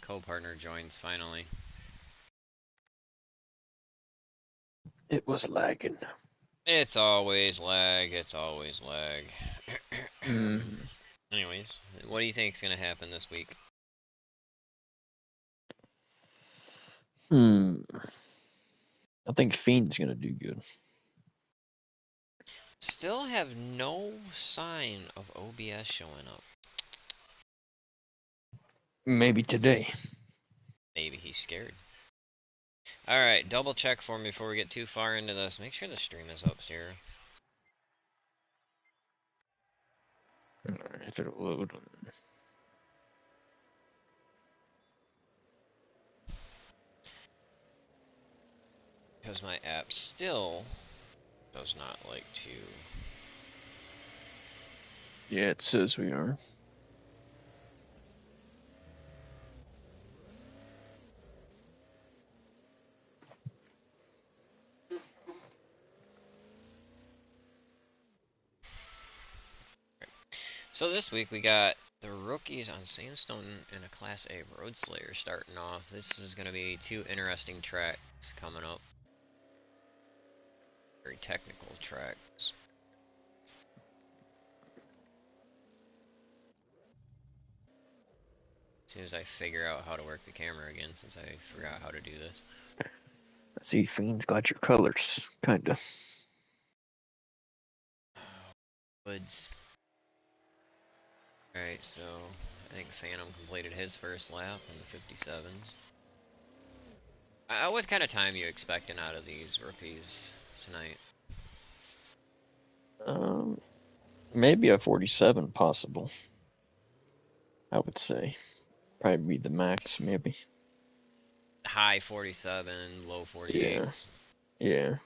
co-partner joins finally. It was lagging. It's always lag. It's always lag. Mm. Anyways, what do you think is going to happen this week? I think Fiend's gonna do good. Still have no sign of OBS showing up. Maybe today. Maybe he's scared. Alright, double check for me before we get too far into this. Make sure the stream is up, Sierra. If it'll load. Because my app still does not like to. Yeah, it says we are. So this week we got the rookies on Sandstone and a Class A Road Slayer starting off. This is going to be two interesting tracks coming up. Very technical tracks. As soon as I figure out how to work the camera again, since I forgot how to do this. I see Fiend's got your colors, kinda. Woods. Alright, so I think Phantom completed his first lap in the 57. What kind of time are you expecting out of these rookies tonight? Maybe a 47 possible. I would say. Probably be the max, maybe. High 47, low 48s. Yeah.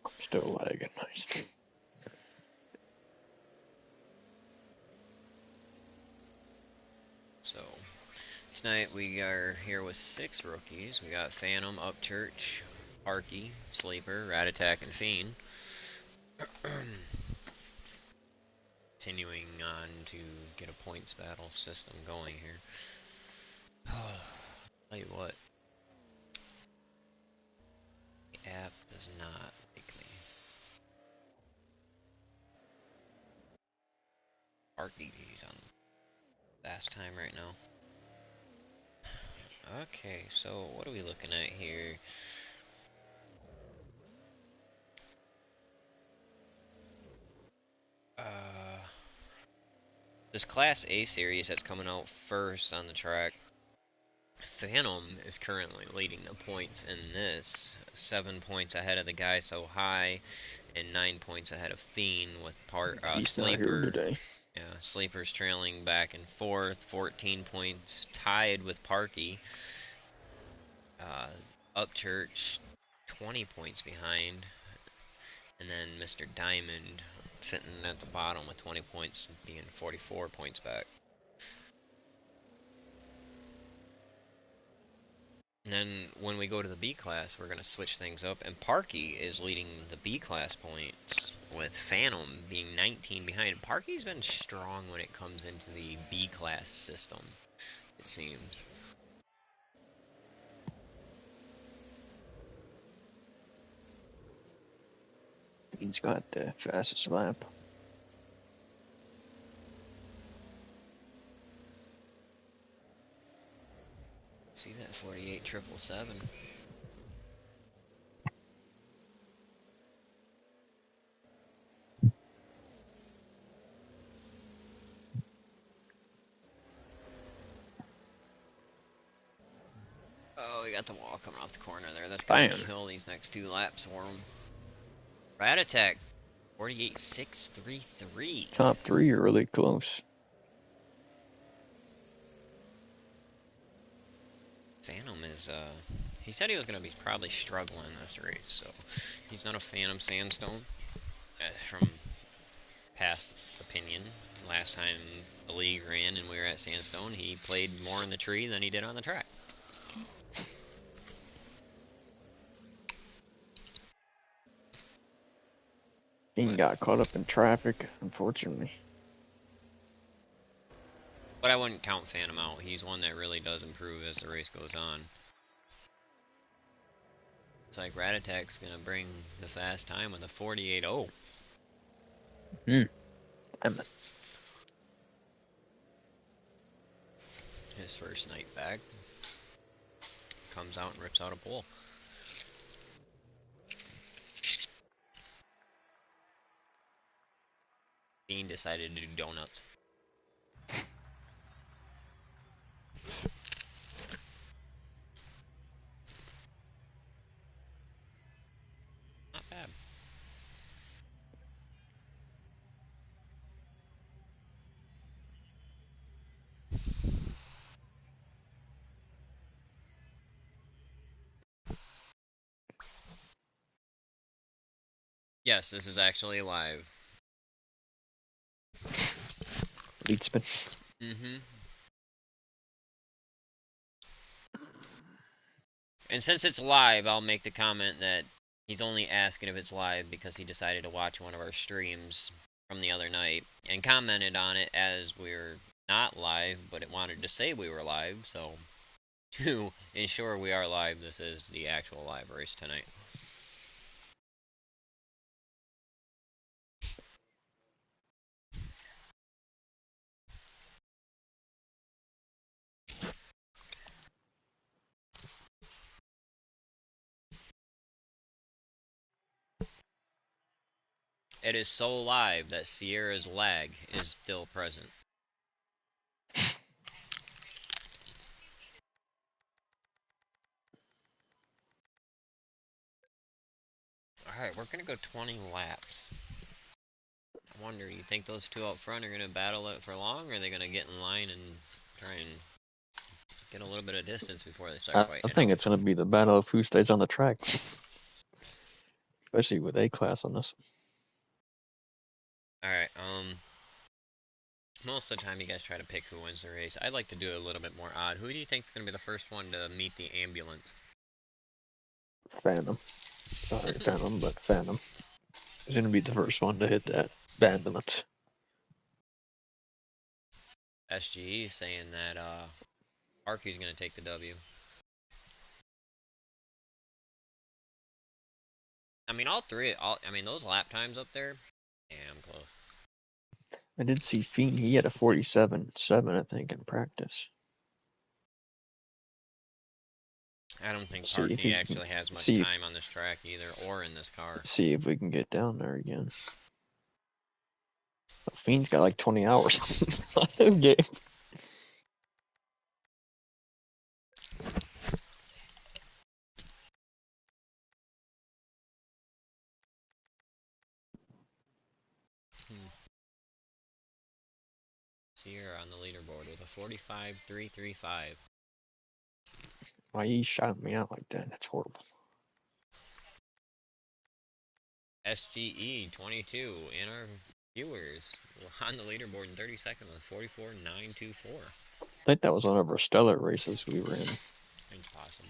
I'm still lagging. Nice. So, tonight we are here with 6 rookies. We got Phantom, Upchurch, Parky, Sleeper, Rat Attack, and Fiend. Continuing on to get a points battle system going here. Tell you what, the app does not like me. Parky's on fast time right now. Okay, so what are we looking at here? This Class A series that's coming out first on the track. Phantom is currently leading the points in this. 7 points ahead of the guy so high, and 9 points ahead of Fiend with He's not here Sleeper. today. Yeah, Sleeper's trailing back and forth. 14 points tied with Parky. Upchurch 20 points behind, and then Mr. Diamond sitting at the bottom with 20 points, being 44 points back. And then when we go to the B class, we're going to switch things up, and Parky is leading the B class points with Phantom being 19 behind. Parky's been strong when it comes into the B class system, it seems. He's got the fastest lap. See that 48 777. Oh, we got the wall coming off the corner there. That's going to kill these next 2 laps for him. Rat Attack, 48.633. Top 3 are really close. Phantom is, he said he was going to be probably struggling this race, so he's not a fan of Sandstone, from past opinion. Last time the league ran and we were at Sandstone, he played more in the tree than he did on the track. He got caught up in traffic, unfortunately. But I wouldn't count Phantom out. He's one that really does improve as the race goes on. It's like Rat Attack's gonna bring the fast time with a 48.0. Damn it. His first night back. Comes out and rips out a pole. Dean decided to do donuts. Not bad. Yes, this is actually live. Lead spin. Mm-hmm. And since it's live, I'll make the comment that he's only asking if it's live because he decided to watch one of our streams from the other night and commented on it as we're not live, but it wanted to say we were live, so to ensure we are live, this is the actual live race tonight. It is so live that Sierra's lag is still present. Alright, we're gonna go 20 laps. I wonder, you think those two out front are gonna battle it for long, or are they gonna get in line and try and get a little bit of distance before they start I fighting it think out? it's going to be the battle of who stays on the track. Especially with A-Class on this. Alright, most of the time you guys try to pick who wins the race. I'd like to do it a little bit more odd. Who do you think is gonna be the first one to meet the ambulance? Phantom. Sorry, Phantom, but Phantom is going to be the first one to hit that ambulance. SGE saying that Arky's gonna take the W. I mean, I mean, those lap times up there, damn close. I did see Fiend. He had a 47.7, I think, in practice. I don't think See if Parky he can actually has much see time on this track either, or in this car. if we can get down there again. Fiend's got like 20 hours on the game. Hmm. Sierra on the leaderboard with a 45.335. Why he shouting me out like that? That's horrible. SGE 22 in our viewers on the leaderboard in 32nd with 44.924. I think that was one of our stellar races we ran. It's possible.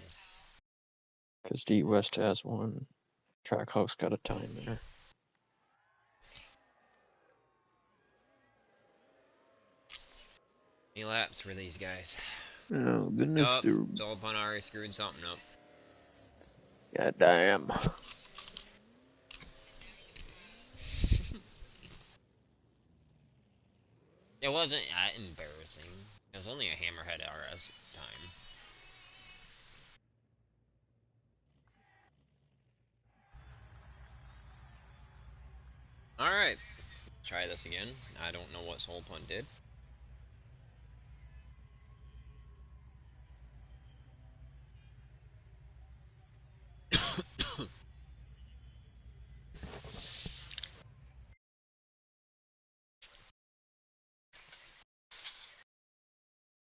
Because D West has one. Trackhawk's got a time there. Any laps for these guys? Oh, goodness. Yup, Soul Punari screwed something up. God damn. It wasn't embarrassing. It was only a Hammerhead RS time. Alright, try this again. I don't know what Soul Pun did.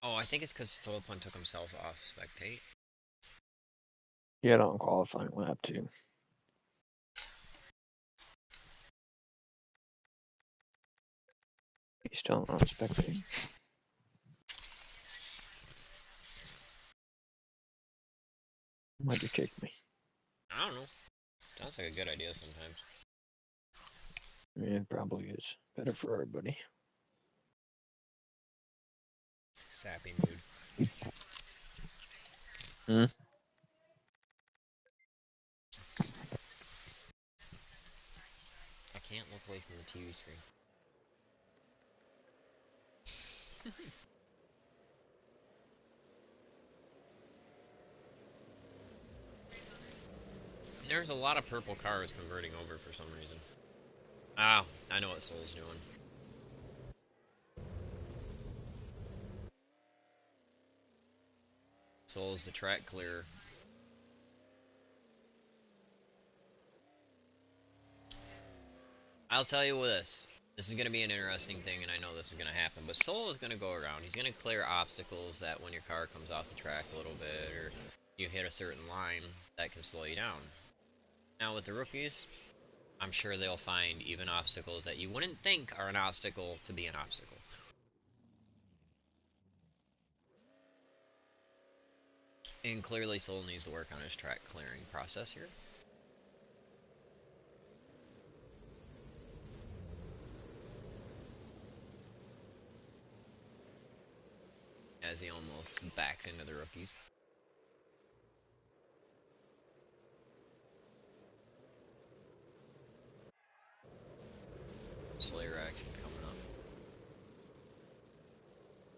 Oh, I think it's because Soul Pun took himself off spectate. He had on qualifying lap too. He's still on spectating. Why'd you kick me? I don't know. Sounds like a good idea sometimes. Yeah, it probably is. Better for everybody. Sappy mood. Hmm. I can't look away from the TV screen. There's a lot of purple cars converting over for some reason. Ah, I know what Soul's doing. Soul's the track clearer. I'll tell you this. This is going to be an interesting thing, and I know this is going to happen. But Soul is going to go around. He's going to clear obstacles that when your car comes off the track a little bit, or you hit a certain line, that can slow you down. Now with the rookies, I'm sure they'll find even obstacles that you wouldn't think are an obstacle to be an obstacle. And clearly Soul needs to work on his track clearing process here. As he almost backs into the rookies. Slayer action coming up.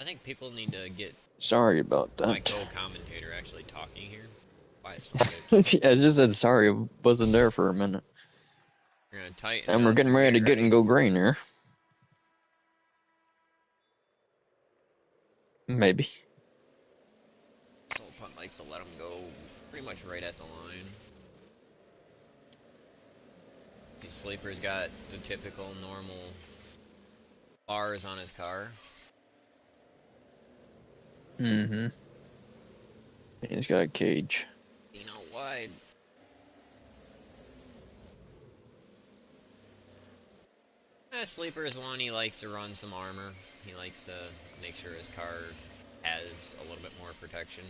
I think people need to get Sorry about my that. co-commentator actually talking here. Quiet son of a bitch. I just said sorry. I wasn't there for a minute. We're gonna tighten And we're up getting and ready get to get and ready. go green here. Maybe. Soul Punt likes to let him go pretty much right at the line. See, Sleeper's got the typical normal bars on his car. Mm-hmm. He's got a cage. You know, wide. Sleeper is one, he likes to run some armor. He likes to make sure his car has a little bit more protection.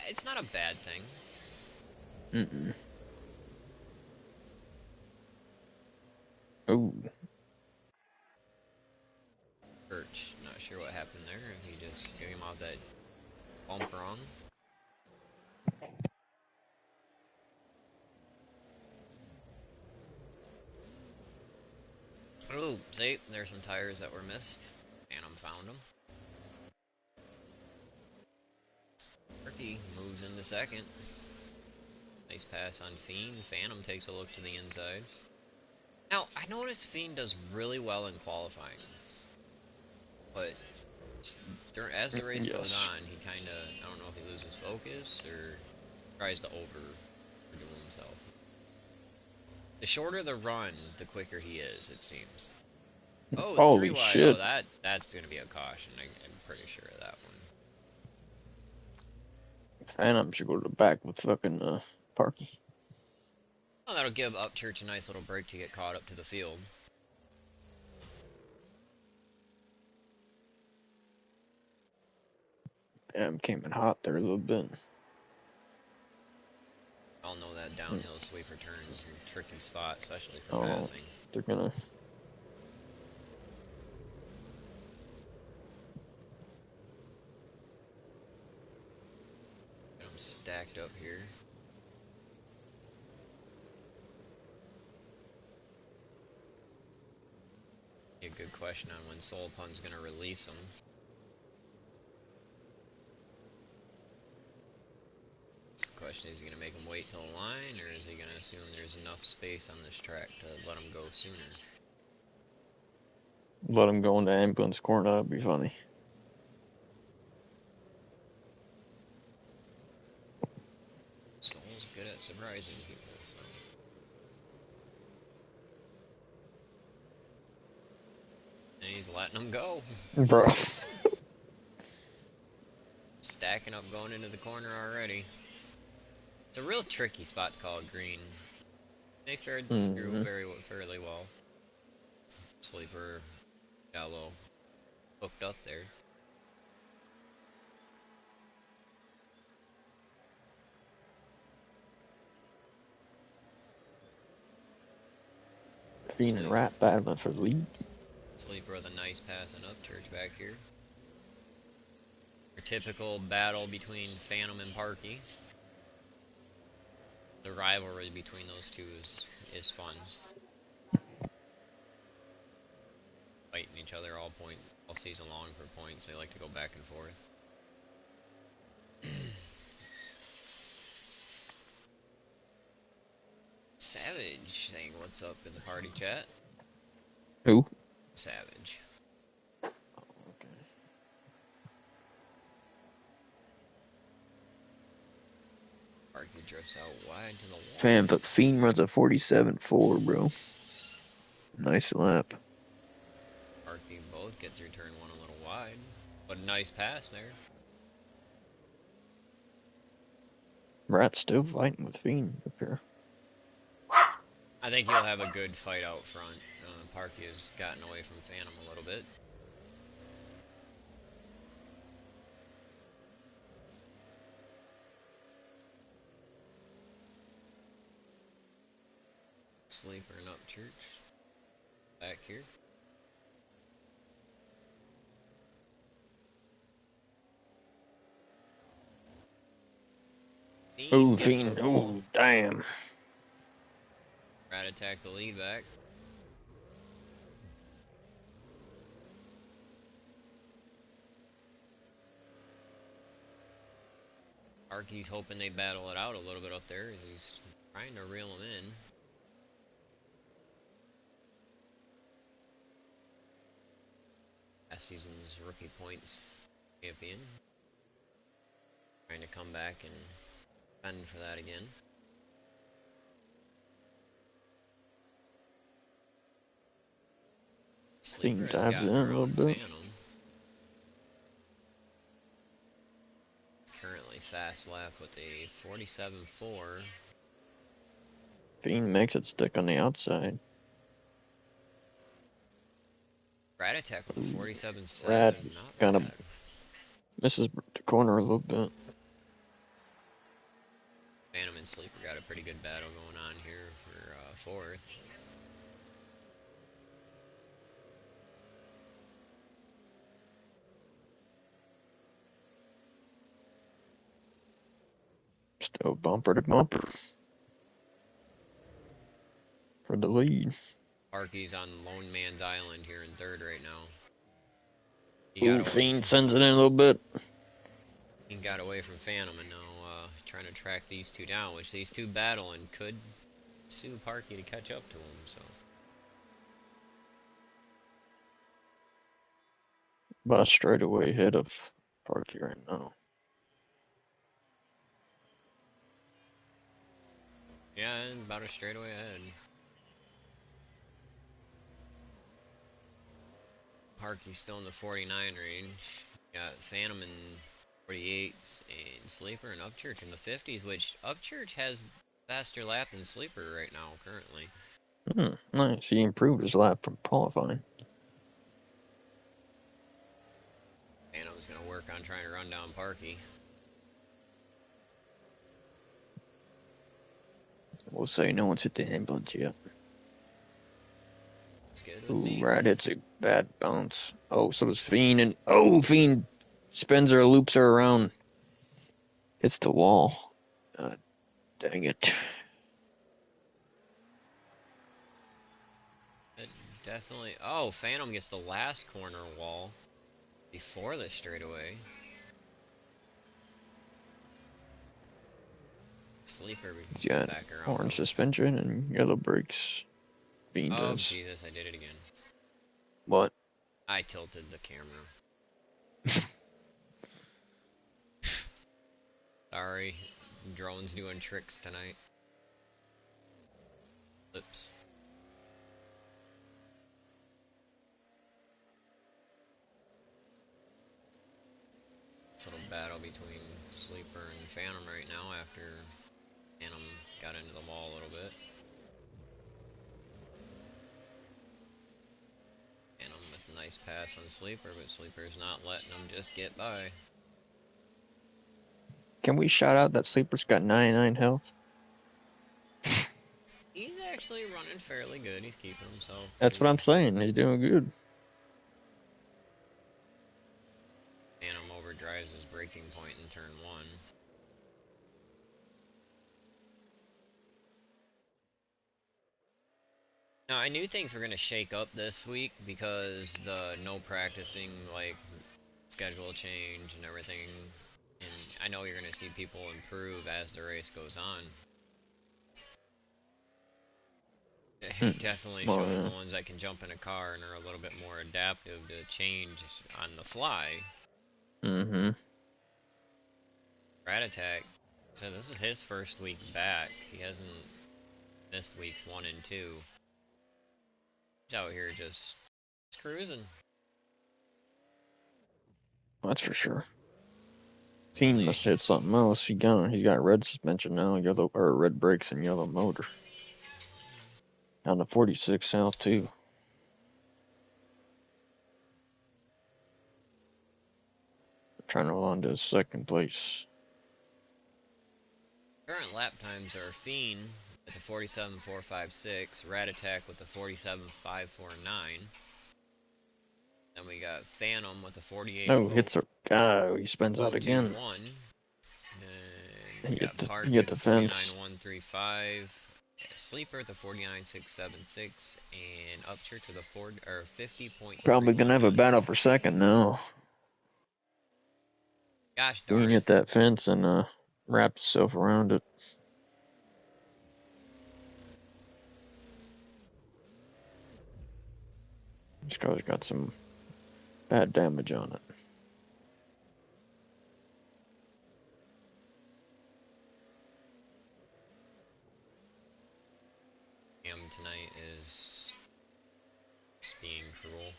It's not a bad thing. Mm-mm. Ooh. Birch, not sure what happened there. He just gave him off that bump wrong. Oh, see, there's some tires that were missed. Phantom found them. Ricky moves into second. Nice pass on Fiend. Phantom takes a look to the inside. Now, I noticed Fiend does really well in qualifying. But as the race goes Yes. on, he kind of, I don't know if he loses focus or tries to overdo himself. The shorter the run, the quicker he is, it seems. Oh, three Holy wide. Oh, shit. that's going to be a caution. I'm pretty sure of that one. Phantom should go to the back with fucking Parky. Oh, that'll give Upchurch a nice little break to get caught up to the field. Phantom came in hot there a little bit. I'll know that downhill sweeper turns a tricky spot, especially for Oh, passing. they're gonna. I'm stacked up here. A good question on when Soul Pun's gonna release him. The question is he gonna make him wait till the line, or is he gonna assume there's enough space on this track to let him go sooner? Let him go into ambulance corner. That'd be funny. Soul's good at surprising people, so. And he's letting him go. Bro. Stacking up going into the corner already. It's a real tricky spot to call it green. They fared through fairly well. Sleeper, yellow, hooked up there. Fiend and Rat battling for the lead. Sleeper with a nice pass and up church back here. typical battle between Phantom and Parky. The rivalry between those two is fun. Fighting each other all season long for points. They like to go back and forth. Savage saying what's up in the party chat. Who? Savage. Okay. Parky drifts out wide to the wall. Fam, but Fiend runs a 47.4, bro. Nice lap. Parky both get through turn one a little wide, but a nice pass there. Rat's still fighting with Fiend up here. I think he'll have a good fight out front. Parky has gotten away from Phantom a little bit. Sleeper and Upchurch. Back here. Ooh, Fiend. Ooh, damn. Rat attack the lead back. Parky's hoping they battle it out a little bit up there. He's trying to reel him in. Last season's rookie points champion. Trying to come back and fend for that again. Sleeper has got dives in a little bit. Phantom. Currently fast lap with a 47.4. Fiend makes it stick on the outside. Rat attack with a 47.7. Rat Not kind of bad. misses the corner a little bit. Phantom and Sleeper got a pretty good battle going on here for fourth. Still bumper to bumper for the lead. Parky's on Lone Man's Island here in third right now. Ooh, Fiend sends it in a little bit. He got away from Phantom and now trying to track these two down, which these two battle and could sue Parky to catch up to him. So About a straightaway ahead of Parky right now. yeah, and about a straightaway ahead. Parky's still in the 49 range. Got Phantom in 48s and Sleeper and Upchurch in the 50s, which Upchurch has faster lap than Sleeper right now currently. Nice. He improved his lap from qualifying. Phantom's gonna work on trying to run down Parky. We'll say no one's hit the ambulance yet. Ooh, Rat hits a bad bounce. Oh, so does Fiend, and oh, Fiend spins her, loops her around. Hits the wall. Dang it. Definitely. Oh, Phantom gets the last corner wall before the straightaway. Sleeper He's got back around. orange suspension and yellow brakes. Fiend Oh, does. Jesus, I did it again. What? I tilted the camera. Sorry, drone's doing tricks tonight. Oops. Little battle between Sleeper and Phantom right now after Phantom got into the wall a little bit. Phantom with a nice pass on Sleeper, but Sleeper's not letting him just get by. Can we shout out that Sleeper's got 99 health? He's actually running fairly good. He's keeping himself. That's what I'm saying. He's doing good. Phantom overdrives his breaking point in turn 1. Now, I knew things were going to shake up this week because the no practicing, like, schedule change and everything. And I know you're going to see people improve as the race goes on. It definitely Well, shows yeah. the ones that can jump in a car and are a little bit more adaptive to change on the fly. Mm-hmm. Rat Attack, so this is his first week back. He hasn't missed weeks 1 and 2. He's out here just cruising. That's for sure. Fiend Mainly, must hit something else. He's got red suspension now, yellow or red brakes and yellow motor. Down to 46 south too. Trying to hold on to his second place. current lap times are Fiend with a 47.456, Rat Attack with a 47.549. Then we got Phantom with a 48. Oh, hits a guy. He spins out again. 021. Then You we got you Parky get with the a fence. 49.135. Sleeper with a 49.676, and Upchurch with a 50.319. Probably gonna have a battle for second now. Gosh He darn can it. hit that fence and wrap himself around it. This car's got some bad damage on it. Tonight is being cruel.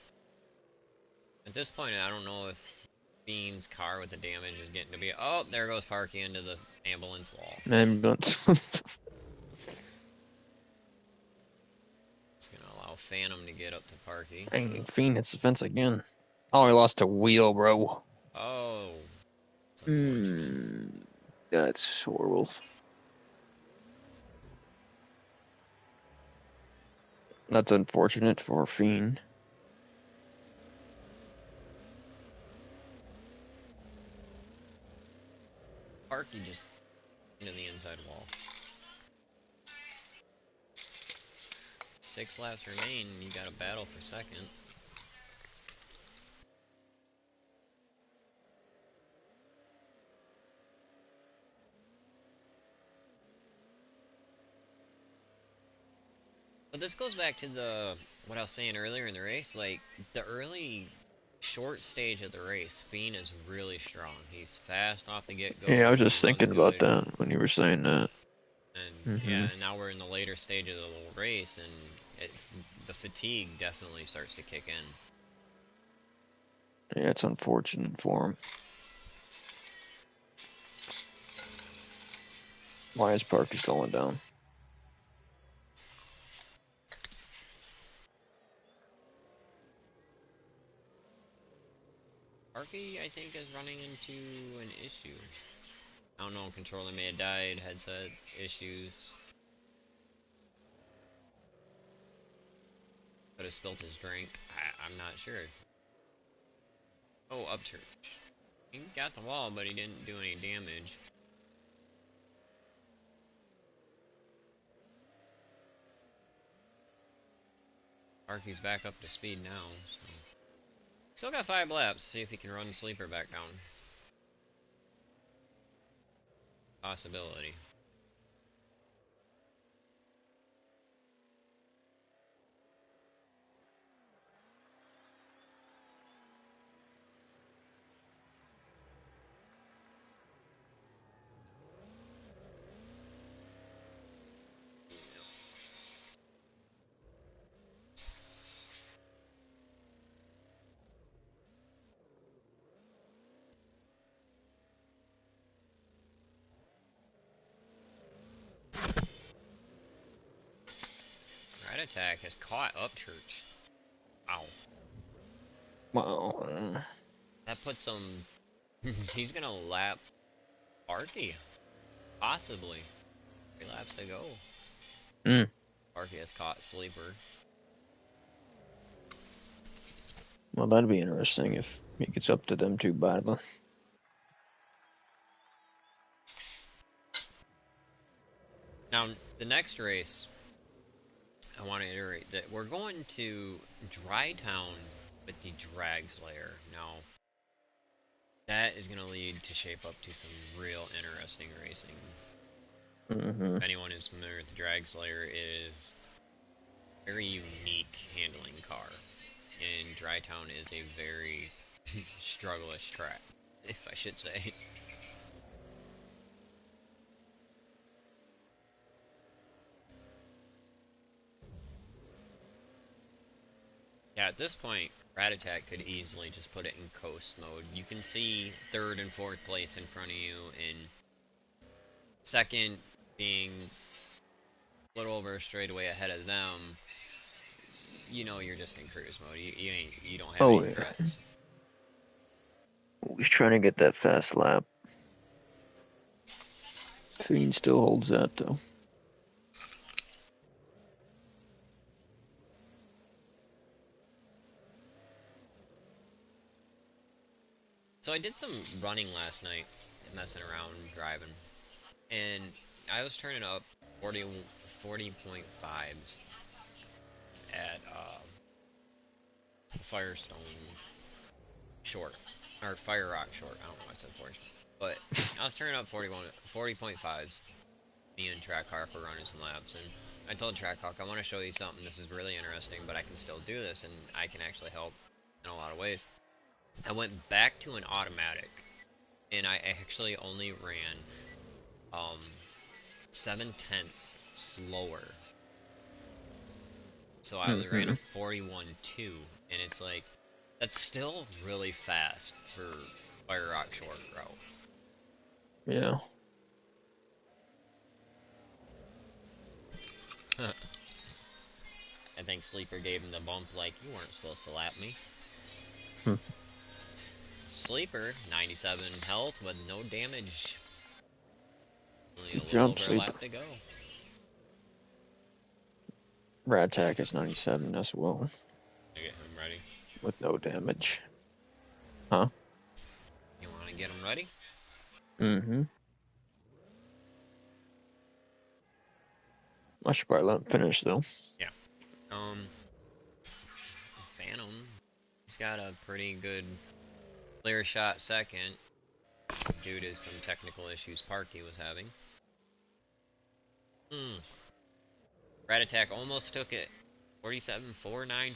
At this point, I don't know if Bean's car with the damage is getting to be. Oh, there goes Parky into the ambulance wall. Ambulance. It's gonna allow Phantom to get up to Parky. Dang, Fiend hits the fence again. Oh, he lost a wheel, bro. Oh, it's unfortunate. That's horrible. That's unfortunate for Fiend. Parky just into the inside wall. 6 laps remain, and you got a battle for second. But this goes back to what I was saying earlier in the race, like the early short stage of the race, Fiend is really strong. He's fast off the Yeah, I get-go. was He just runs thinking about good. that when you were saying that. And Mm-hmm. yeah, and now we're in the later stage of the race, and the fatigue definitely starts to kick in. Yeah, it's unfortunate for him. Why is Parky going down? Parky, I think, is running into an issue. I don't know, controller may have died, headset issues. Could have spilt his drink. I'm not sure. Oh, Upchurch. He got the wall, but he didn't do any damage. Parky's back up to speed now, so. Still got 5 laps, see if he can run Sleeper back down. Possibility. Rat Attack has caught Upchurch. Wow. Wow. That puts him... he's gonna lap Parky. Possibly. 3 laps to go. Mm. Parky has caught Sleeper. Well, that'd be interesting if he gets up to them two battling. Now, the next race, I want to iterate that we're going to Dry Town with the Drag Slayer. Now, that is going to lead to shape up to some real interesting racing. Mm-hmm. If anyone is familiar with the Drag Slayer, it is a very unique handling car. And Dry Town is a very strugglish track, if I should say. Yeah, at this point, Rat Attack could easily just put it in coast mode. You can see third and fourth place in front of you, and second being a little over a straightaway ahead of them. You know you're just in cruise mode. You don't have Oh any yeah. threats. He's trying to get that fast lap. Fiend still holds that though. So I did some running last night, messing around, driving, and I was turning up 40.5s at Firestone short, or Fire Rock short. I don't know why I said Forest, but I was turning up 40.5s. Me and Trackhawk were running some laps, and I told Trackhawk, I want to show you something. This is really interesting, but I can still do this, and I can actually help in a lot of ways. I went back to an automatic, and I actually only ran um 7/10 slower. So I ran Mm-hmm. a 41.2, and it's like that's still really fast for Fire Rock short route. Yeah. I think Sleeper gave him the bump like you weren't supposed to lap me. Hmm. Sleeper, 97 health with no damage. Only a Good little job, over a Sleeper. lap to go. Rat Attack is 97 as well, To get him ready. with no damage. Huh? You want to get him ready? Mm-hmm. I should probably let him finish though. Yeah. Phantom. He's got a pretty good clear shot second due to some technical issues Parky was having. Hmm. Rat Attack almost took it. 47.494.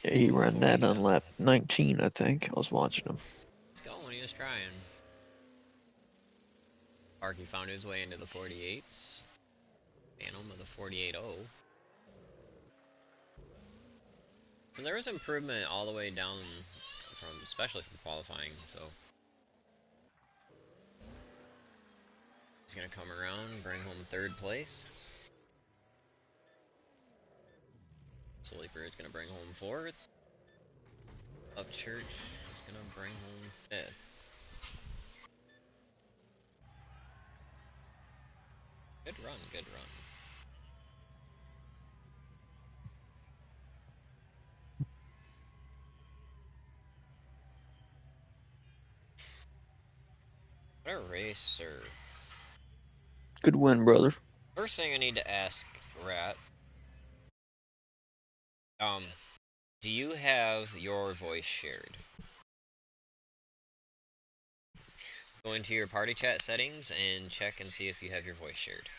Yeah, he ran that on 47. lap 19, I think. I was watching him. He's going, he was trying. Parky found his way into the 48s. Phantom with a 48.0. So there was improvement all the way down from, especially from qualifying, so he's gonna come around, bring home third place. Sleeper is gonna bring home fourth. Upchurch is gonna bring home fifth. Good run, good run. What a racer. Good win, brother. First thing I need to ask Rat, um, do you have your voice shared? Go into your party chat settings and check and see if you have your voice shared.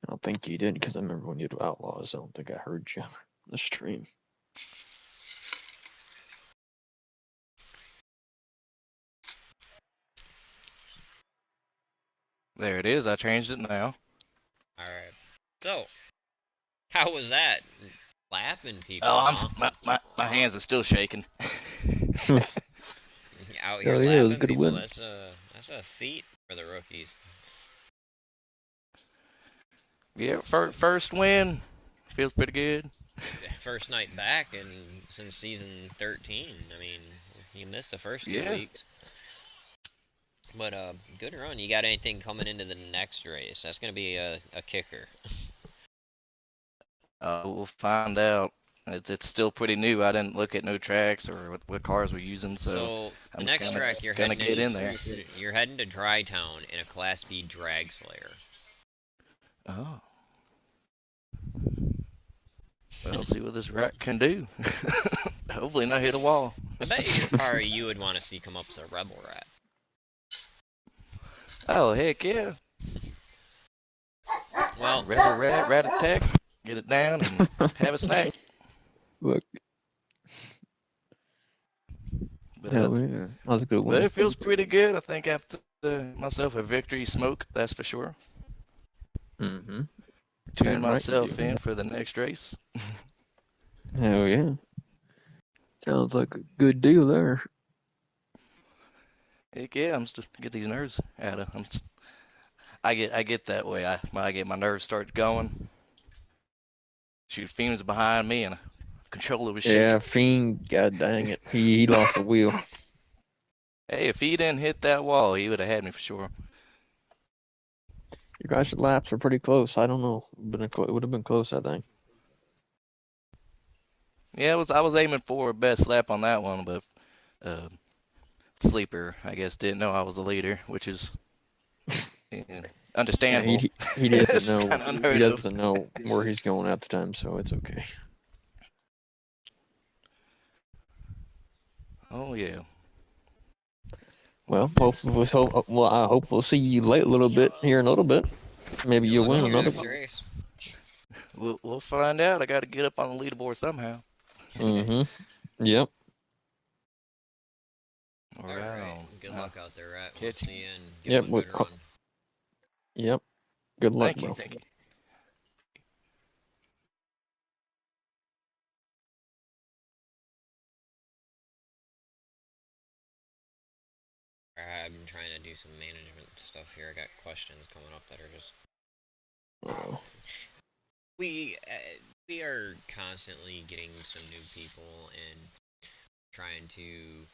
I don't think you did because I remember when you did Outlaws. I don't think I heard you on the stream. There it is. I changed it now. Alright. So, how was that? Lapping Oh, people, huh? my hands are still shaking. Out here Hell yeah, it was a lapping good people, win. that's a feat for the rookies. Yeah, first win feels pretty good. First night back and since season 13. I mean, you missed the first two Yeah. weeks. But good run. You got anything coming into the next race? That's gonna be a kicker. We'll find out. It's still pretty new. I didn't look at no tracks or what cars we're using, so So the I'm just next gonna track you're gonna heading get in there. you're heading to Dry Town in a Class B drag slayer. Oh, well, see what this rack can do. Hopefully not hit a wall. I bet you your car you would want to see come up as a Rebel Rat. Oh, heck yeah. Well, Rebel rat attack. Get it down and have a snack. Look, But hell yeah, that was a good but one. it feels pretty good. I think after myself a victory smoke, that's for sure. Mm-hmm. Tune Damn right you myself do. in for the next race. Hell yeah. Sounds like a good deal there. Heck yeah, I'm just get these nerves out of. I get that way. I get my nerves start going. Shoot, Fiend's behind me and controller was Yeah, shaking. Fiend, god dang it. He lost the wheel. Hey, if he didn't hit that wall, he would have had me for sure. You guys' laps are pretty close. I don't know. It would have been close, I think. Yeah, I was aiming for a best lap on that one, but uh, Sleeper, I guess, didn't know I was the leader, which is yeah, Yeah, understandable. he doesn't It's know. kind of He unheard of. doesn't know where he's going at the time, so it's okay. Oh yeah. Well, hopefully, I hope we'll see you late a little bit here in a little bit. Maybe good you'll luck win in your another next one. race. We'll find out. I got to get up on the leaderboard somehow. Mm-hmm. Yep. All All right. right. Good luck out there, Rat. We'll Catch you. see you and give him Yep. a good run. Yep. Good luck, Thank you. bro. Thank you. I've been trying to do some management stuff here. I got questions coming up that are just Oh. we we are constantly getting some new people and trying to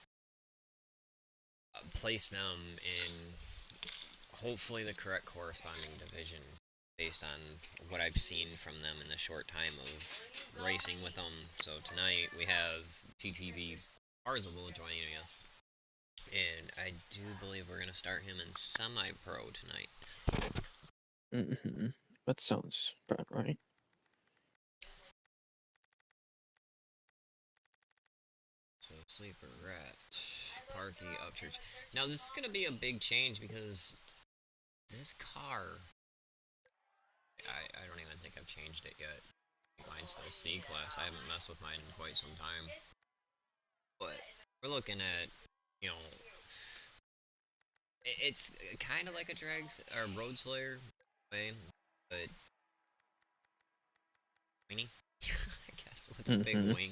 place them in hopefully the correct corresponding division based on what I've seen from them in the short time of racing with them. So tonight we have TTV Parzival joining us, and I do believe we're going to start him in semi-pro tonight. Mm-hmm. That sounds about right. So Sleeper, Rat, Parky, Upchurch. Now this is going to be a big change because this car, I don't even think I've changed it yet. Mine's still C class. I haven't messed with mine in quite some time. But we're looking at, you know, it's kind of like a or road slayer way, but weenie, I guess, with a big Mm-hmm. wing.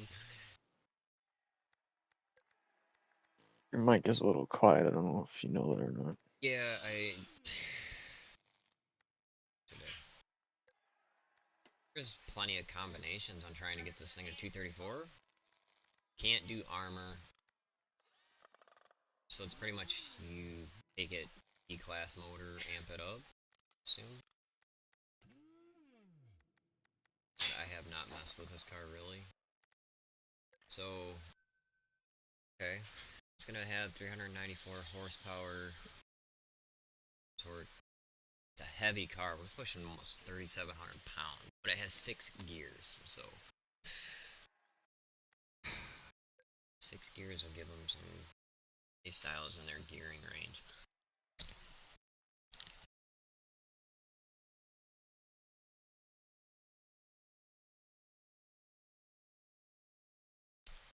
Your mic is a little quiet. I don't know if you know that or not. Yeah, there's plenty of combinations on trying to get this thing at 234. Can't do armor, so it's pretty much you take it E-class motor, amp it up, assume. I have not messed with this car really. So, okay. It's gonna have 394 horsepower, torque. It's a heavy car. We're pushing almost 3,700 pounds, but it has 6 gears, so 6 gears will give them some styles in their gearing range.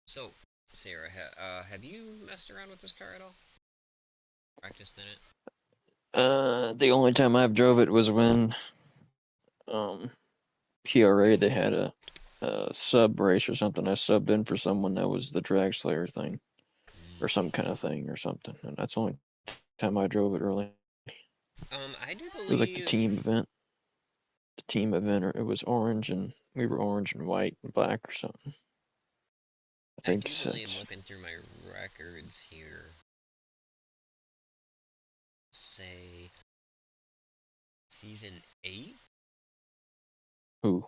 So, Sarah, have you messed around with this car at all? Practiced in it? The only time I've drove it was when um PRA they had a sub race or something. I subbed in for someone that was the drag slayer thing or some kind of thing or something, and that's the only time I drove it really. I do It was like the believe. team event. The team event, or it was orange and we were orange and white and black or something. I I think do believe since looking through my records here, say season 8. who?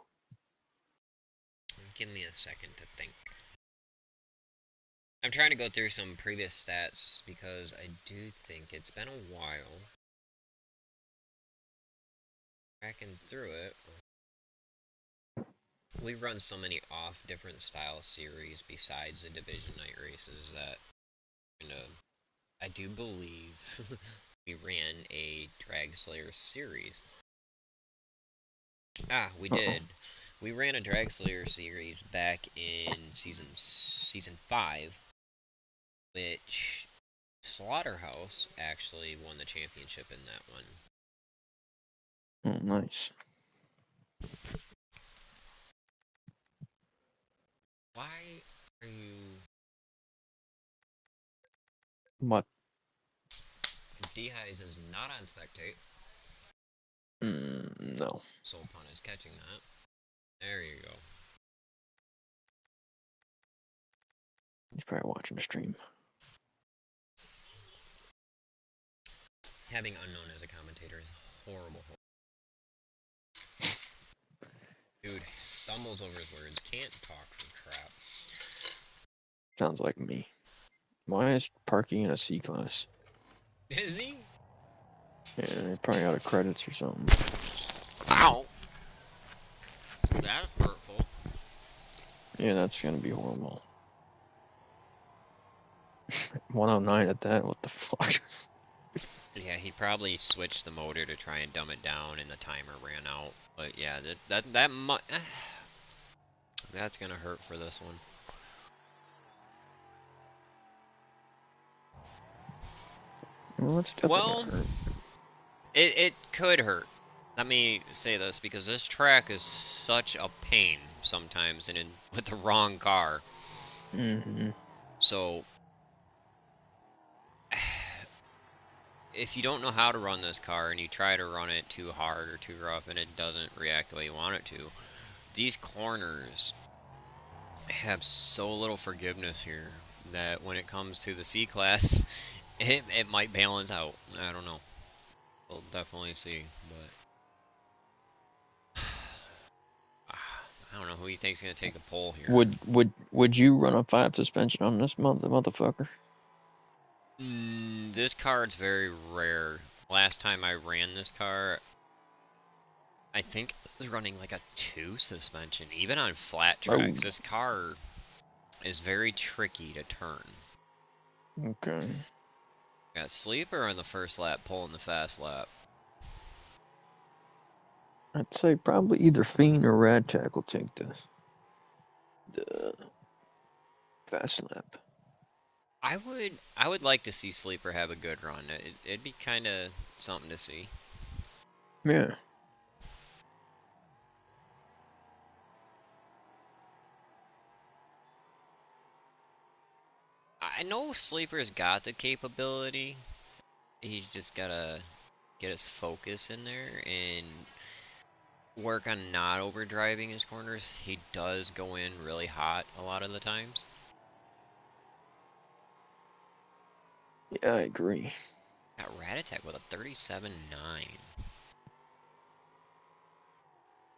Give me a second to think. I'm trying to go through some previous stats because I do think it's been a while. Tracking through it. We've run so many off different style series besides the division night races that I do believe we ran a Drag Slayer series. We did. We ran a Drag Slayer series back in season 5, which Slaughterhouse actually won the championship in that one. Oh, nice. Why are you... What? Dehize is not on Spectate. No. Soulpun is catching that. There you go. He's probably watching the stream. Having Unknown as a commentator is horrible. Dude, stumbles over his words, can't talk for crap. Sounds like me. Why is Parky in a C class? Is he? Yeah, they're probably out of credits or something. Ow! That's hurtful. Yeah, that's gonna be horrible. 109 at that, what the fuck? Yeah, he probably switched the motor to try and dumb it down, and the timer ran out. But yeah, that's gonna hurt for this one. Well, it's definitely Well, gonna hurt. it could hurt. Let me say this because this track is such a pain sometimes, and with the wrong car. Mm-hmm. So if you don't know how to run this car and you try to run it too hard or too rough and it doesn't react the way you want it to, these corners have so little forgiveness here that when it comes to the C class, it might balance out. I don't know. We'll definitely see, but I don't know who you think's gonna take the pole here. Would you run a 5 suspension on this motherfucker? This card's very rare. Last time I ran this car, I think it was running like a 2 suspension, even on flat tracks. Oh. This car is very tricky to turn. Okay. Got sleeper on the first lap, pulling the fast lap. I'd say probably either Fiend or Radtack will take the fast lap. I would like to see sleeper have a good run. It'd be kind of something to see. Yeah. I know sleeper's got the capability. He's just gotta get his focus in there and work on not overdriving his corners. He does go in really hot a lot of the times. Yeah, I agree. Got Rat Attack with a 37.9.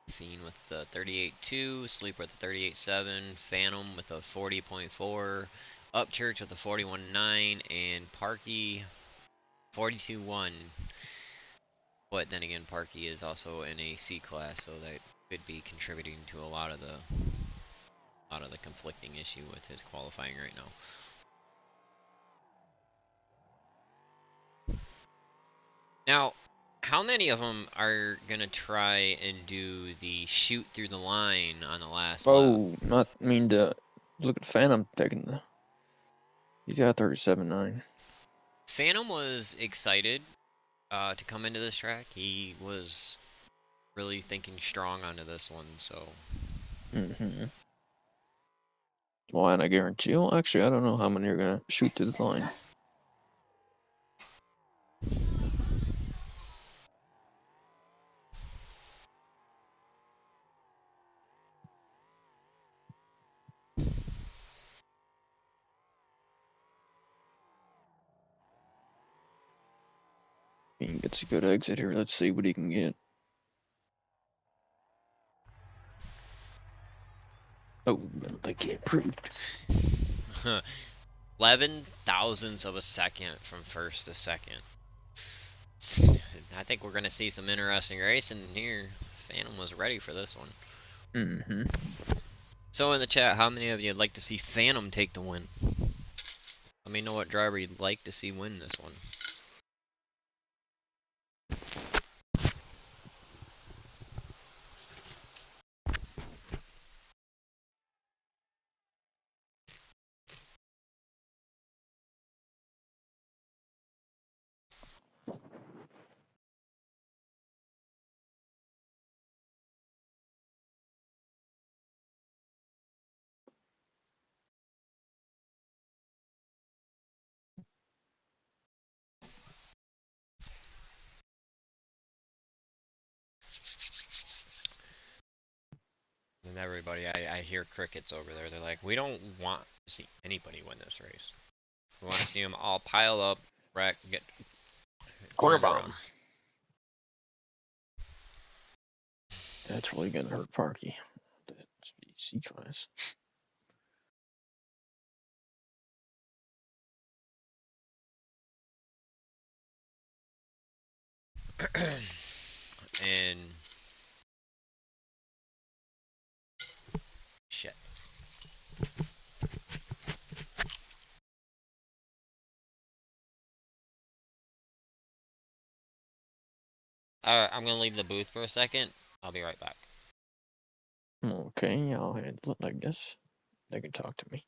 Fiend with the 38.2, Sleeper with the 38.7, Phantom with a 40.4, Upchurch with a 41.9, and Parky 42.1. But then again, Parky is also in a C class, so that could be contributing to a lot of the conflicting issue with his qualifying right now. Now, how many of them are gonna try and do the shoot through the line on the last lap? Oh, not mean to look at Phantom taking the. He's got 37.9. Phantom was excited to come into this track. He was really thinking strong onto this one, so. Mm-hmm. Well, and I guarantee you, actually, I don't know how many are gonna shoot through the line. He gets a good exit here. Let's see what he can get. Oh, they get approved. 11 thousandths of a second from first to second. I think we're gonna see some interesting racing here. Phantom was ready for this one. Mm-hmm. So in the chat, how many of you would like to see Phantom take the win? Let me know what driver you'd like to see win this one. And everybody, I hear crickets over there. They're like, we don't want to see anybody win this race. We want to see them all pile up, wreck, get Corner turned bomb. around. That's really gonna hurt Parky. That's C class. And shit. Alright, I'm gonna leave the booth for a second. I'll be right back. Okay, I'll handle it, I guess. They can talk to me.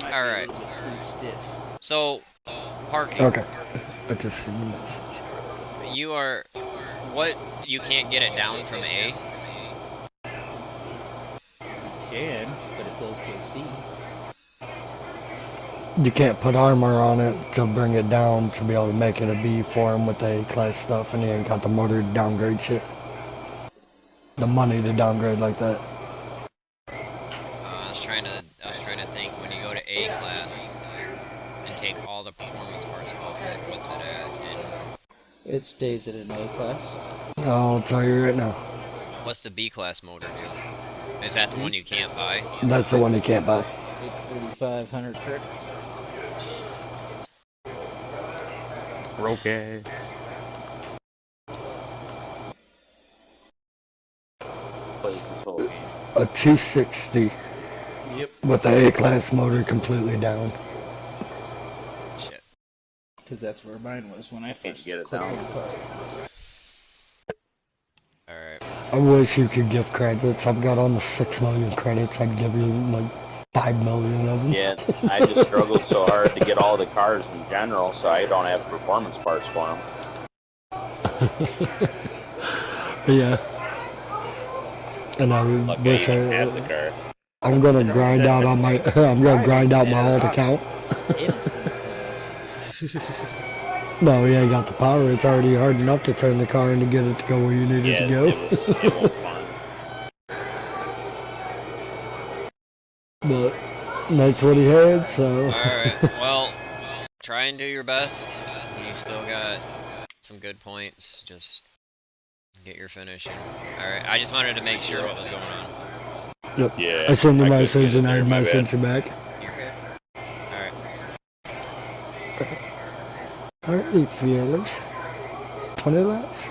Alright. So, Parky. Okay. I just seen the message. You are... What? You can't get it down from A? Can, but it goes to C. You can't put armor on it to bring it down to be able to make it a B for him with the A-class stuff, and he ain't got the motor to downgrade shit. The money to downgrade like that. I was trying to think, when you go to A class and take all the performance parts off it, what's it at? And It stays at an A class. I'll tell you right now. what's the B class motor do? Is that the one you can't buy? That's the one you can't buy. It's 3,500 credits. Broke ass. Plays this whole game. A 260 Yep. with the A-class motor completely down. Shit. Because that's where mine was when I first get it clicked down. on the car. Alright. I wish you could give credits. I've got on the 6 million credits. I'd give you like 5 million of them. Yeah, I just struggled so hard to get all the cars in general, so I don't have performance parts for them. Yeah. And I Lucky I wish even had the car. I'm gonna grind out on my I'm gonna grind out my alt account. Innocent class. No, he ain't got the power. It's already hard enough to turn the car and to get it to go where you need it to go. It won't fun. But that's what he had, so. Alright, well, try and do your best. You still got some good points. Just get your finish. Alright, I just wanted to make sure what was going on. Yep. Yeah. I sent the I couldn't message get it and I there, my messaged bad. you back. You're good. Alright. Alrighty, fearless. 20 laps.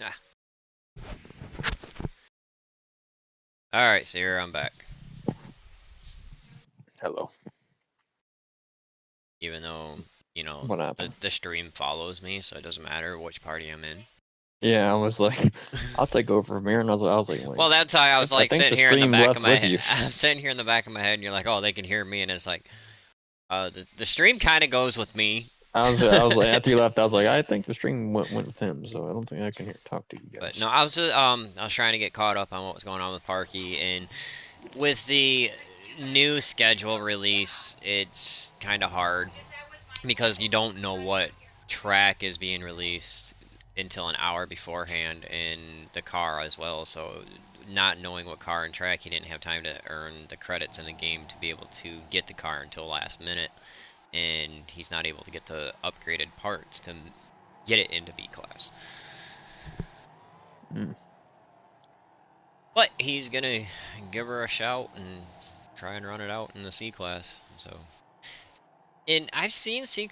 Ah. Alright, so here I'm back. Hello. Even though, you know, What happened? the stream follows me, so it doesn't matter which party I'm in. Yeah, I was like, I'll take over from here, and I was like, Well, that's how I was like I think sitting the here in the stream back left of my with head. you. I'm sitting here in the back of my head, and you're like, oh, they can hear me, and it's like, the stream kind of goes with me. I was like, after you left, I was like, I think the stream went with him, so I don't think I can talk to you guys. But no, I was trying to get caught up on what was going on with Parky, and with the new schedule release, it's kind of hard because you don't know what track is being released until an hour beforehand in the car as well. So not knowing what car and track, he didn't have time to earn the credits in the game to be able to get the car until last minute, and he's not able to get the upgraded parts to get it into B class. But he's gonna give her a shout and try and run it out in the C class. So, and I've seen C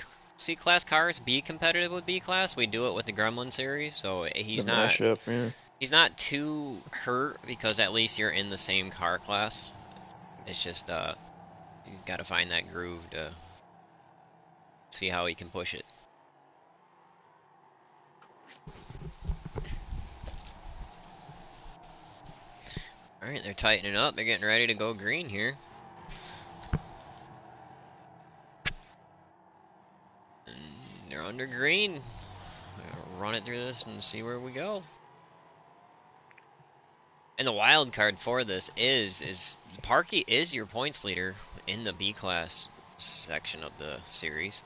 class cars be competitive with B class. We do it with the Gremlin series, so The mashup, yeah. he's not too hurt because at least you're in the same car class. It's just he's got to find that groove to see how he can push it. All right, they're tightening up. They're getting ready to go green here. And they're under green. We'll run it through this and see where we go. And the wild card for this is Parky is your points leader in the B class section of the series.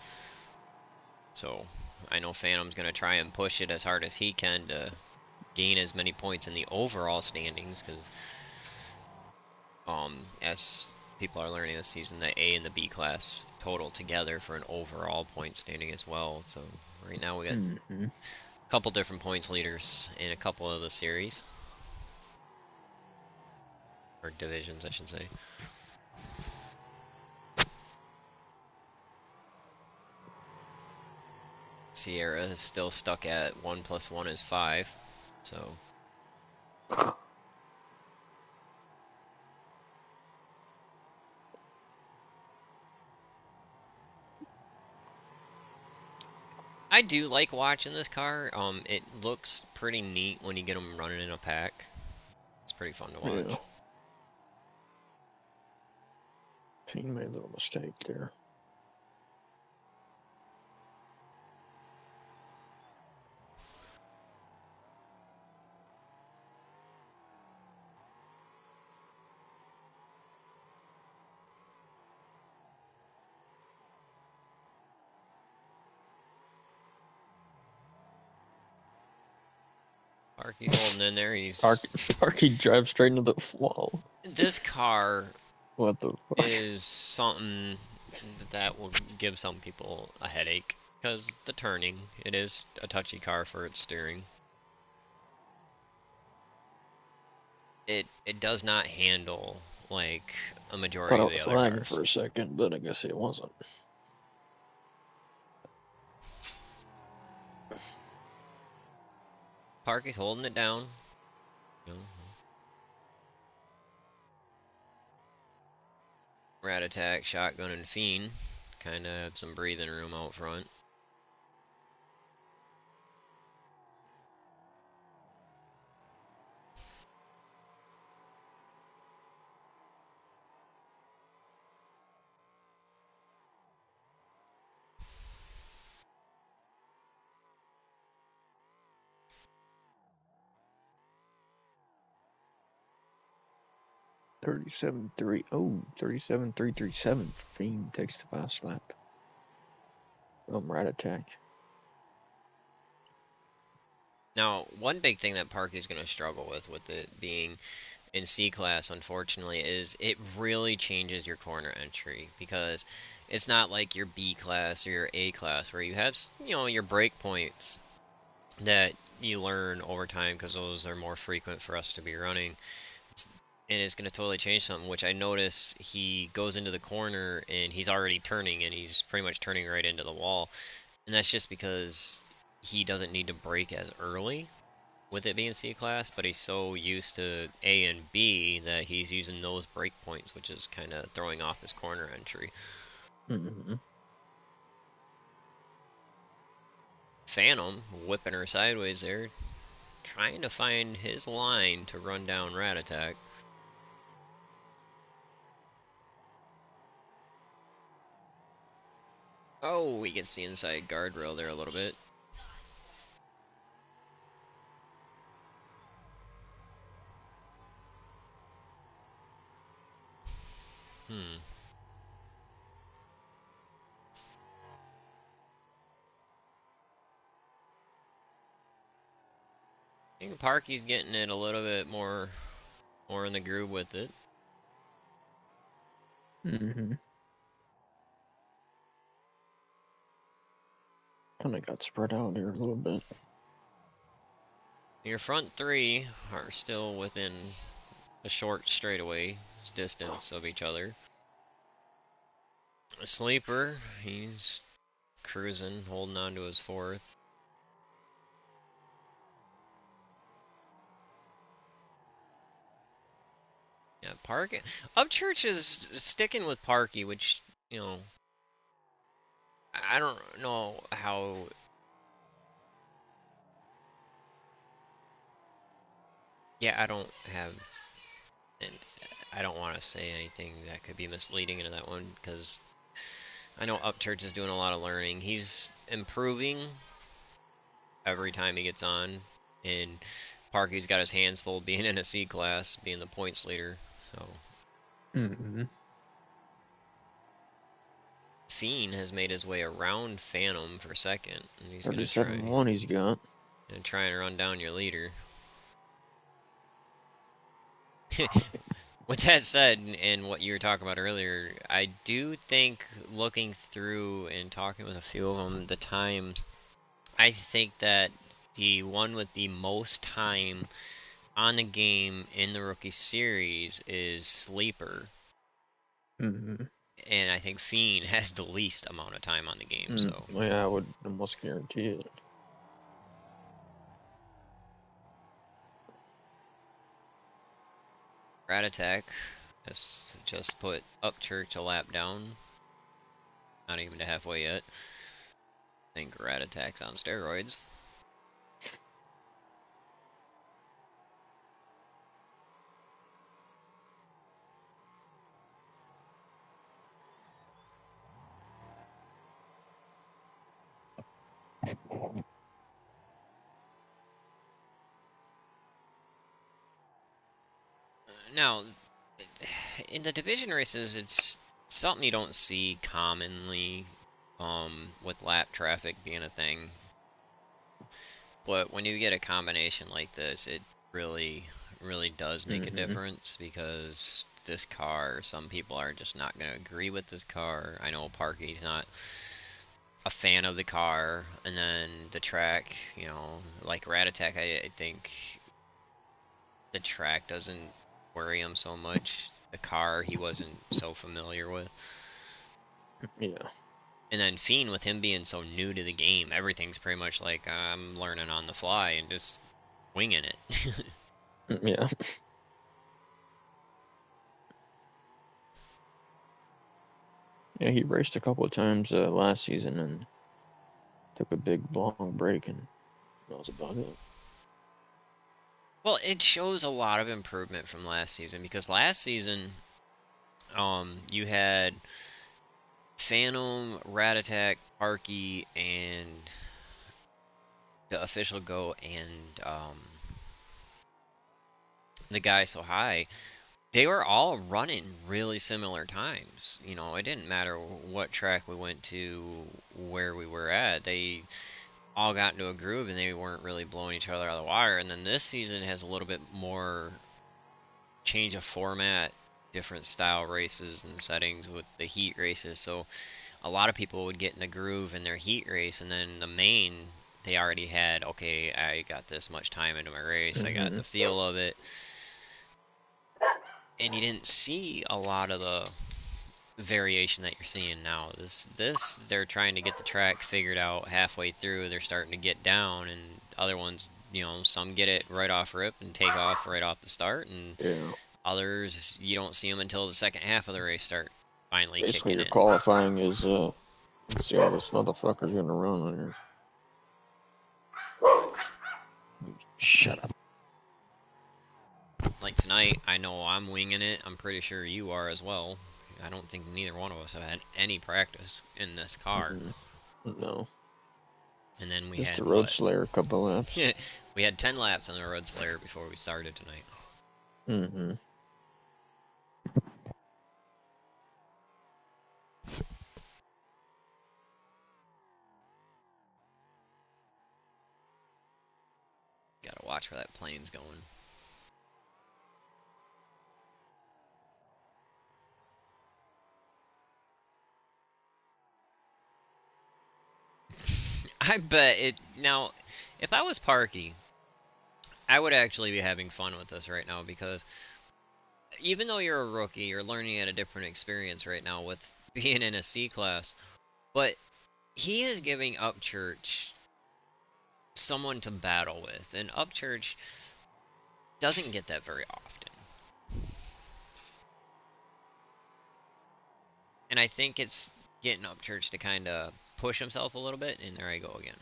So I know Phantom's going to try and push it as hard as he can to gain as many points in the overall standings, because as people are learning this season, the A and the B class total together for an overall point standing as well. So right now we got a couple different points leaders in a couple of the series. Or divisions, I should say. Sierra is still stuck at 1 + 1 is 5, so... I do like watching this car. It looks pretty neat when you get them running in a pack. It's pretty fun to watch. Yeah. He made a little mistake there. Parky's holding in there. He's Parky drives straight into the wall. This car What the fuck? is something that will give some people a headache because the turning. It is a touchy car for its steering. It does not handle like a majority Thought of I the was other lagging cars. for a second, but I guess it wasn't. Parky's holding it down. Rat Attack, Shotgun, and Fiend kind of have some breathing room out front. Oh, 37,337 for Fiend takes the fast lap. Rat Attack. Now, one big thing that Parky's going to struggle with it being in C class, unfortunately, is it really changes your corner entry, because it's not like your B class or your A class where you have, your break points that you learn over time, because those are more frequent for us to be running. And it's going to totally change something, which I notice he goes into the corner and he's already turning, and he's pretty much turning right into the wall. And that's just because he doesn't need to brake as early with it being C class, but he's so used to A and B that he's using those break points, which is kind of throwing off his corner entry. Phantom whipping her sideways there, trying to find his line to run down Rat Attack. Oh, he gets the inside guardrail there a little bit. I think Parky's getting it a little bit more more in the groove with it. Mm-hmm. Kind of got spread out here a little bit. Your front three are still within a short straightaway distance of each other. A sleeper, he's cruising, holding on to his fourth. Yeah, Park. Upchurch is sticking with Parky, which, you know, I don't know how. Yeah, I don't have. And I don't want to say anything that could be misleading into that one because I know Upchurch is doing a lot of learning. He's improving every time he gets on, and Parky's got his hands full being in a C class, being the points leader. So Mm-hmm. Fiend has made his way around Phantom for second, and he's gonna 37-1 he's got. try and run down your leader. With that said, and what you were talking about earlier, I do think looking through and talking with a few of them, the times, I think that the one with the most time on the game in the rookie series is Sleeper. Mm-hmm. And I think Fiend has the least amount of time on the game, so. Yeah, I would almost guarantee it. Rat Attack has just put Upchurch a lap down. Not even to halfway yet. I think Rat Attack's on steroids. Now, in the division races, it's something you don't see commonly, with lap traffic being a thing. But when you get a combination like this, it really, really does make a difference because this car, some people are just not going to agree with this car. I know Parky's not a fan of the car, and then the track, you know, like Rat Attack, I think the track doesn't worry him so much. The car he wasn't so familiar with. Yeah. And then Fiend, with him being so new to the game, everything's pretty much like I'm learning on the fly and just winging it. Yeah. Yeah, he raced a couple of times last season and took a big long break, and that was about it. Well, it shows a lot of improvement from last season because last season, you had Phantom, Rat Attack, Parky, and the official go, and the guy so high. They were all running really similar times. You know, it didn't matter what track we went to, where we were at. They all got into a groove and they weren't really blowing each other out of the water. And then this season has a little bit more change of format, different style races and settings with the heat races. So a lot of people would get in a groove in their heat race, and then the main, they already had, okay, I got this much time into my race, I got the feel of it. And you didn't see a lot of the variation that you're seeing now. This they're trying to get the track figured out halfway through. They're starting to get down, and other ones, you know, some get it right off rip and take off right off the start, and others you don't see them until the second half of the race start finally Basically, kicking your in. qualifying is let's see how this motherfucker's gonna run on here. Shut up. Like tonight, I know I'm winging it. I'm pretty sure you are as well. I don't think neither one of us have had any practice in this car. No. And then we Just had the Road Slayer a couple laps. we had 10 laps on the Road Slayer before we started tonight. Mm-hmm. Gotta watch where that plane's going. I bet it. Now, if I was Parky, I would actually be having fun with this right now because even though you're a rookie, you're learning at a different experience right now with being in a C class. But he is giving Upchurch someone to battle with, and Upchurch doesn't get that very often. And I think it's getting Upchurch to kind of push himself a little bit, and there I go again.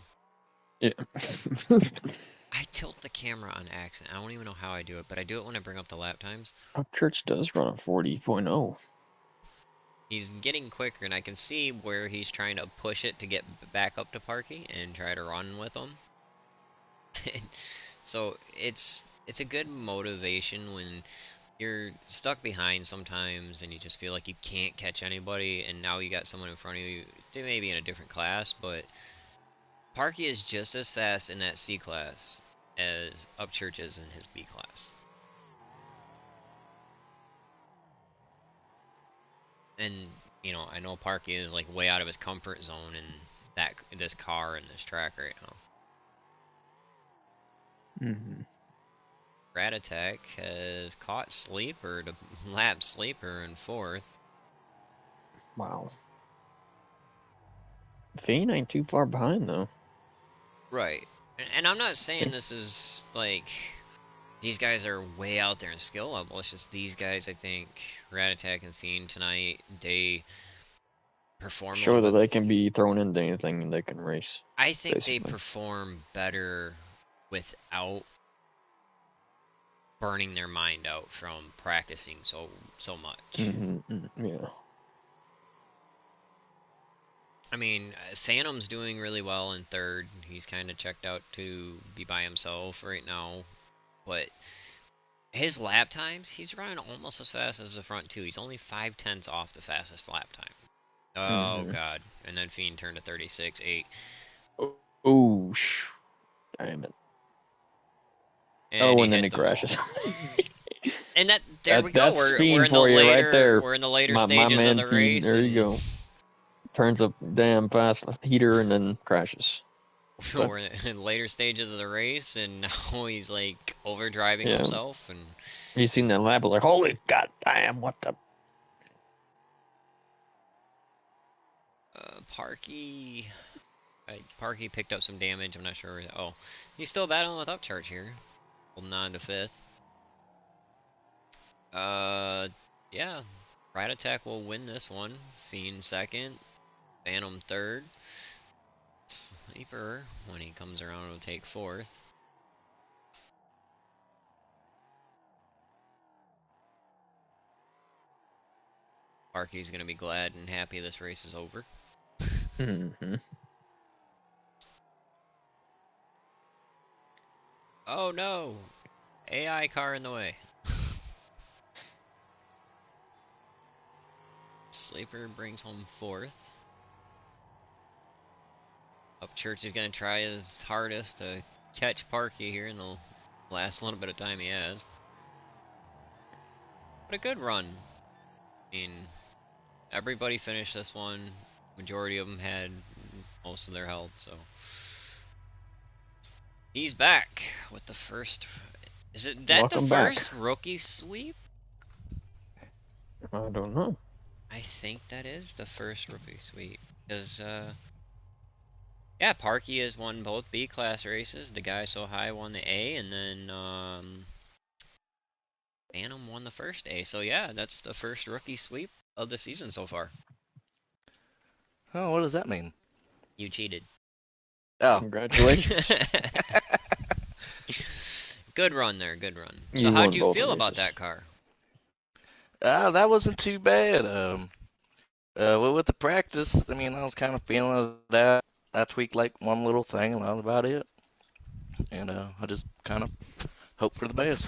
Yeah. I tilt the camera on accident. I don't even know how I do it, but I do it when I bring up the lap times. Church does run a 40.0. He's getting quicker, and I can see where he's trying to push it to get back up to Parky and try to run with him. So it's a good motivation when you're stuck behind sometimes and you just feel like you can't catch anybody, and now you got someone in front of you. They may be in a different class, but Parky is just as fast in that C class as Upchurch is in his B class. And you know, I know Parky is like way out of his comfort zone in this car and this track right now. Mm-hmm. Rat Attack has caught Sleeper to lap Sleeper in 4th. Wow. Fiend ain't too far behind though. Right. And I'm not saying this is like these guys are way out there in skill level. It's just these guys, I think, Rat Attack and Fiend tonight, they perform a Show little that bit. they can be thrown into anything and they can race. I think they Basically. perform better without burning their mind out from practicing so much. Mm-hmm. Yeah. I mean, Phantom's doing really well in 3rd. He's kind of checked out to be by himself right now. But his lap times, he's running almost as fast as the front 2. He's only 5/10 off the fastest lap time. Oh, Mm-hmm. God. And then Fiend turned to 36.8. Oh, damn it. And he and then hit he the wall. crashes. And there we go. That's We're Fiend in the for you right later there. we're in the later My stages of man the Fiend. race, There you and go. Turns up damn fast heater and then crashes. But we're in later stages of the race, and now he's like overdriving yeah, himself. And you seen that lap? Like, holy god damn, what the? Parky picked up some damage. I'm not sure. Oh, he's still battling with Upcharge here, holding on to 5th. Yeah, Rat Attack will win this one. Fiend 2nd, Phantom 3rd. Sleeper, when he comes around, will take 4th. Parky's gonna be glad and happy this race is over. Mm-hmm. Oh no! AI car in the way. Sleeper brings home 4th. Upchurch is gonna try his hardest to catch Parky here in the last little bit of time he has. But a good run. I mean, everybody finished this one. Majority of them had most of their health, so he's back with the first. Is it that the Welcome back. first rookie sweep? I don't know. I think that is the first rookie sweep. Because, yeah, Parky has won both B class races. The guy so high won the A, and then Phantom won the first A. So yeah, that's the first rookie sweep of the season so far. Oh, what does that mean? You cheated. Oh. Congratulations. Good run there, good run. So You how'd won you both feel about races. that car? That wasn't too bad. Well, with the practice, I mean, I was kind of feeling that. I tweaked like one little thing, and that was about it. And I just kind of hope for the best.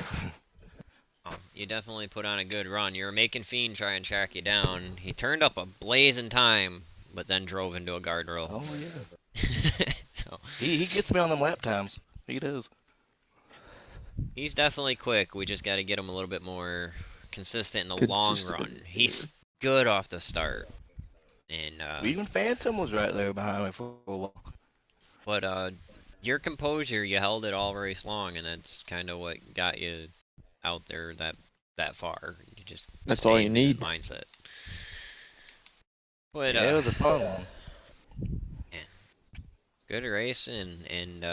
Oh, you definitely put on a good run. You were making Fiend try and track you down. He turned up a blazing time, but then drove into a guardrail. Oh yeah. So He gets me on them lap times. He does. he's definitely quick. We just got to get him a little bit more consistent in the long run. Consistent. He's good off the start. And Even Phantom was right there behind me for a while. But your composure, you held it all race long, and that's kind of what got you out there that far. You just That's all you stayed in that need. mindset. But Yeah, it was a fun one. man, good racing, and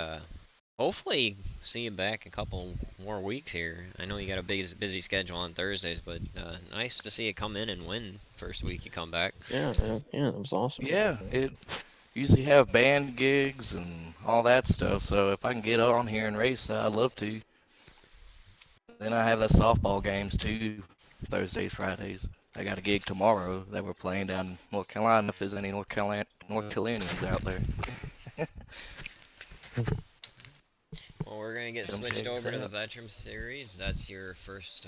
hopefully see you back a couple more weeks here. I know you got a busy schedule on Thursdays, but nice to see you come in and win first week you come back. Yeah, yeah, it was awesome. Yeah, it usually have band gigs and all that stuff. So if I can get on here and race, I'd love to. Then I have the softball games too, Thursdays, Fridays. I got a gig tomorrow that we're playing down in North Carolina. If there's any North Carolinians out there, Well, we're gonna get come switched check us over to the out. Veterans Series. That's your first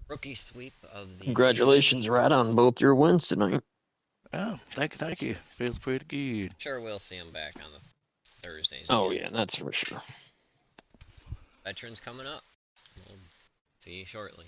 rookie sweep of the season. Congratulations, right on both your wins tonight. Oh, thank you. Feels pretty good. Sure, we'll see him back on the Thursdays Oh again. yeah, that's for sure. Veterans coming up. We'll see you shortly.